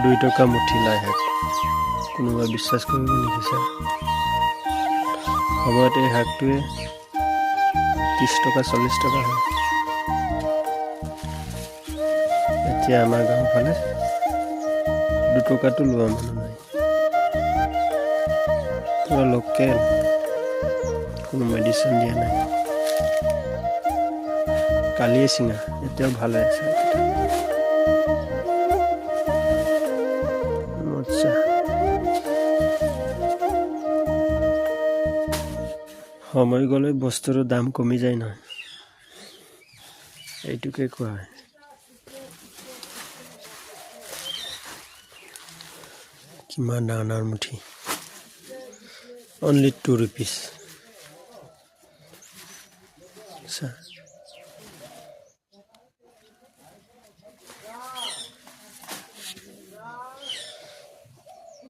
2 টকা মুঠি লাই শাক কোনোবা বিশ্বাস কৰিব নেকি ছাৰ সময়ত এই শাকটোৱে 30 টকা 40 টকা হয় এতিয়া আমাৰ গাঁৱৰ ফালে 2 টকাটো লোৱা মানুহ নাই পুৰা লোকেল কোনো মেডিচিন দিয়া নাই কালিয়ে চিঙা এতিয়াও ভাল হৈ আছে আচ্ছা সময় গ'লে বস্তুৰ দাম কমি যায় নহয় এইটোকে কোৱা হয় কিমান ডাঙৰ মুঠি only 2 rupees